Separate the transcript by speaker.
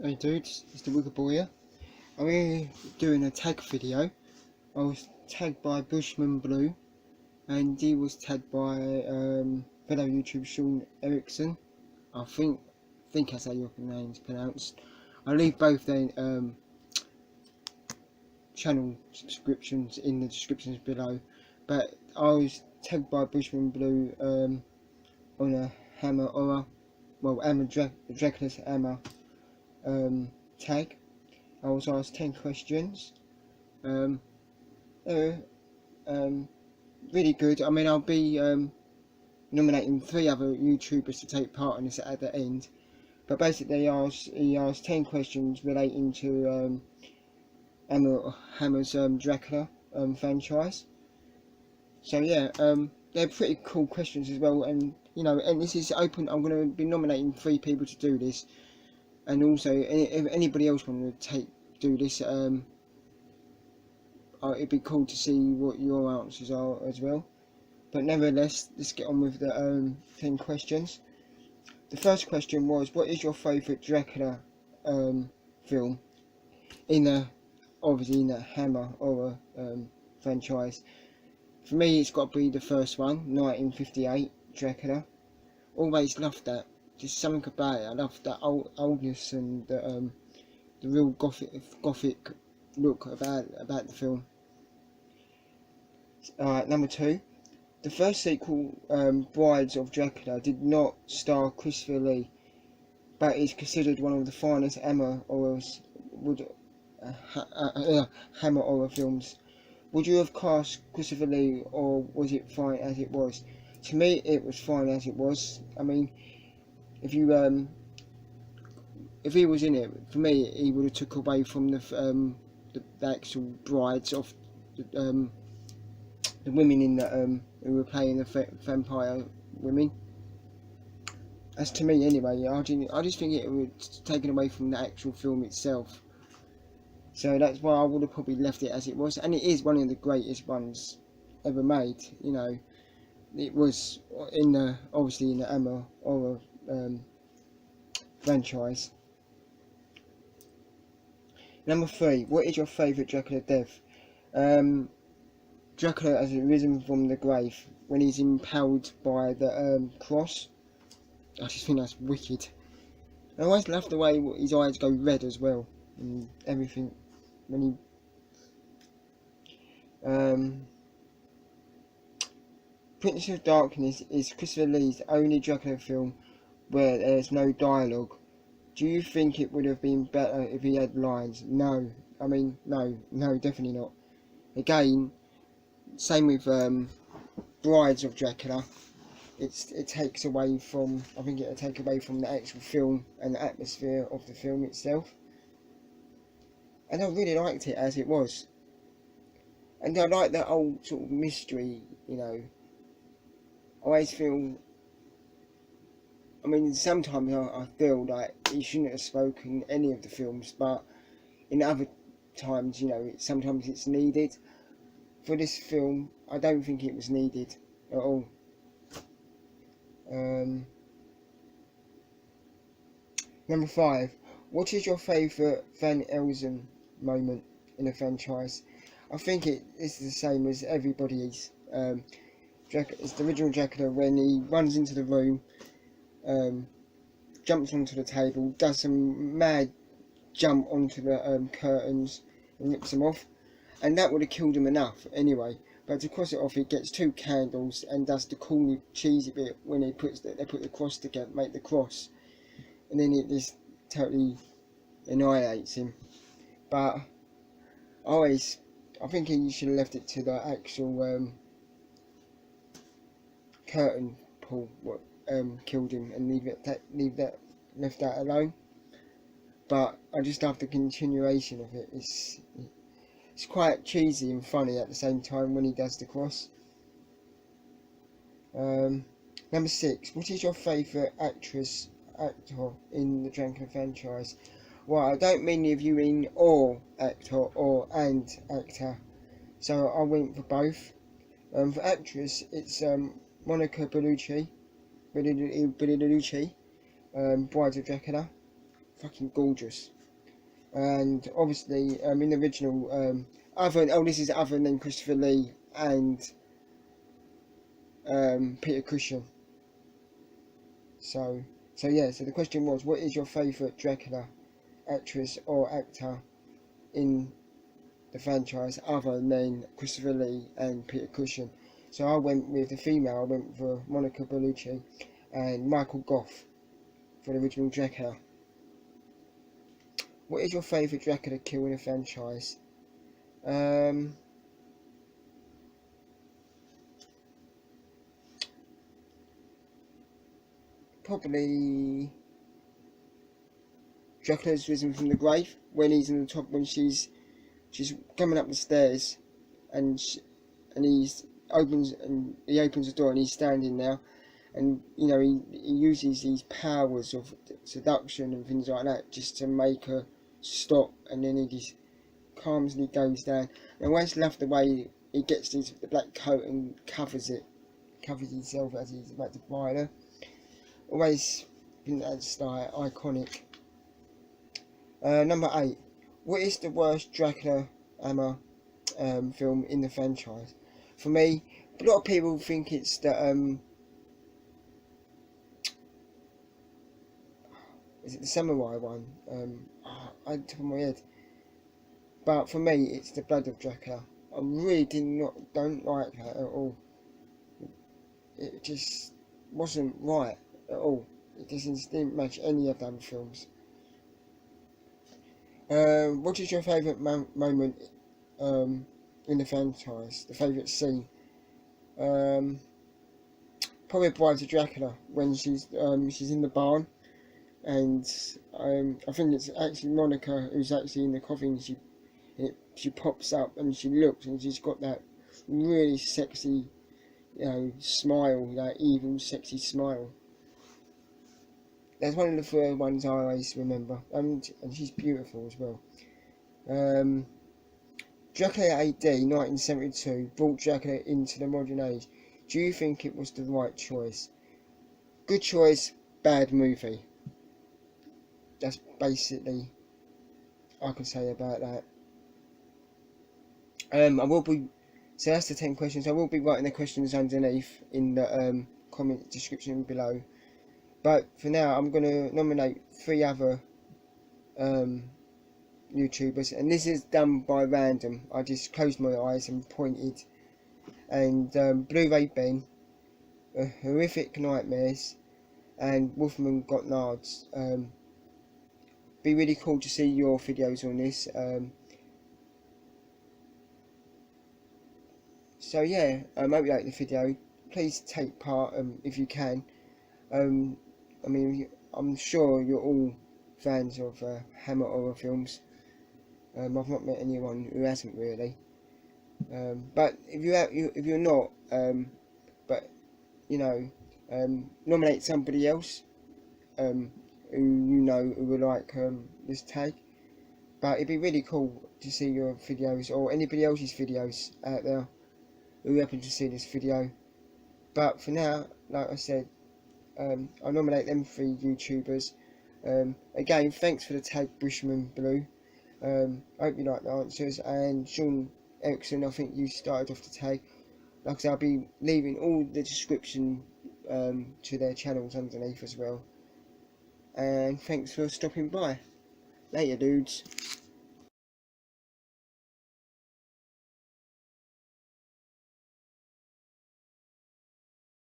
Speaker 1: Hey dudes, it's the Wicker Boy here. I'm here doing a tag video. I was tagged by Bushman Blue and he was tagged by fellow YouTube Sean Erickson. I think that's how your name's pronounced. I'll leave both their channel subscriptions in the descriptions below. But I was tagged by Bushman Blue on a Hammer Dracula's Hammer tag. I was asked 10 questions. They were really good. I mean, I'll be nominating 3 other YouTubers to take part in this at the end. But basically, he asked 10 questions relating to Hammer's Dracula franchise. So yeah, they're pretty cool questions as well. And you know, and this is open. I'm going to be nominating 3 people to do this. And also, if anybody else wanted to do this, it'd be cool to see what your answers are as well. But nevertheless, let's get on with the 10 questions. The first question was, what is your favourite Dracula film obviously in the Hammer horror franchise? For me, it's got to be the first one, 1958 Dracula. Always loved that. Just something about it. I love that oldness and the real gothic look about the film. Number 2, the first sequel, Brides of Dracula, did not star Christopher Lee, but is considered one of the finest Hammer horror films. Would you have cast Christopher Lee, or was it fine as it was? To me, it was fine as it was. I mean, if he was in it, for me, he would have took away from the actual brides of the women in the who were playing the vampire women. As to me, anyway. I just think it would have taken away from the actual film itself. So that's why I would have probably left it as it was, and it is one of the greatest ones ever made. You know, it was obviously in the Hammer horror franchise. Number 3, what is your favourite Dracula death? Dracula has risen from the grave when he's impaled by the cross. I just think that's wicked. I always love the way his eyes go red as well and everything when he Prince of Darkness is Christopher Lee's only Dracula film where there's no dialogue. Do you think it would have been better if he had lines? No. I mean, no, definitely not. Again, same with Brides of Dracula. It takes away from, I think it'll take away from the actual film and the atmosphere of the film itself. And I really liked it as it was. And I like that old sort of mystery, you know. I always feel, I mean, sometimes I feel like he shouldn't have spoken any of the films, but in other times, you know, sometimes it's needed. For this film, I don't think it was needed at all. Number 5, what is your favourite Van Helsing moment in the franchise? I think it's the same as everybody's. It's the original Dracula when he runs into the room, jumps onto the table, does some mad jump onto the curtains and rips them off, and that would have killed him enough anyway. But to cross it off, he gets 2 candles and does the corny cheesy bit when they put the cross together, make the cross, and then it just totally annihilates him. But I think he should have left it to the actual curtain pull what killed him, and left that alone. But I just love the continuation of it. It's quite cheesy and funny at the same time when he does the cross. Number 6, what is your favourite actor in the Dracula franchise? Well, I don't mean if you mean or actor or and actor, so I went for both. For actress, it's Monica Bellucci, Brides of Dracula. fucking gorgeous. And obviously, in the original, this is other than Christopher Lee and Peter Cushing. So yeah. So the question was, what is your favourite Dracula actress or actor in the franchise other than Christopher Lee and Peter Cushing? So I went with the female. I went for Monica Bellucci and Michael Gough for the original Dracula. What is your favourite Dracula kill in the franchise? Probably Dracula's risen from the grave, when he's in the top, when she's coming up the stairs, and he opens the door and he's standing there, and you know he uses these powers of seduction and things like that just to make her stop, and then he just calmly goes down. And I always love the way he gets the black coat and covers himself as he's about to bite her. Always think that's like iconic. Number 8. What is the worst Dracula Hammer film in the franchise? For me, a lot of people think it's the is it the samurai one? I top of my head. But for me, it's the Blood of Dracula. I really don't like that at all. It just wasn't right at all. It just didn't match any of the other films. What is your favourite moment in the franchise? The favourite scene? Probably Bride of Dracula, when she's in the barn, and I think it's actually Monica who's actually in the coffin. She pops up and she looks, and she's got that really sexy, smile, that evil, sexy smile. That's one of the first ones I always remember, and she's beautiful as well. Dracula A.D. 1972 brought Dracula into the modern age. Do you think it was the right choice? Good choice, bad movie. That's basically all I can say about that. So that's the 10 questions. I will be writing the questions underneath in the comment description below. But for now, I'm going to nominate 3 other YouTubers, and this is done by random. I just closed my eyes and pointed, and BluRayBen, Horrific Nightmares, and WolfmanGotNards. Be really cool to see your videos on this. So yeah, I hope you like the video. Please take part if you can. I mean, I'm sure you're all fans of Hammer horror films. I've not met anyone who hasn't really. But if you're not, but nominate somebody else who who would like this tag. But it'd be really cool to see your videos, or anybody else's videos out there who happen to see this video. But for now, like I said, I'll nominate them 3 YouTubers. Again, thanks for the tag, Bushman Blue. I hope you like the answers. And Sean Erickson, I think you started off the tag. Like I said, I'll be leaving all the description to their channels underneath as well. And thanks for stopping by. Later, dudes.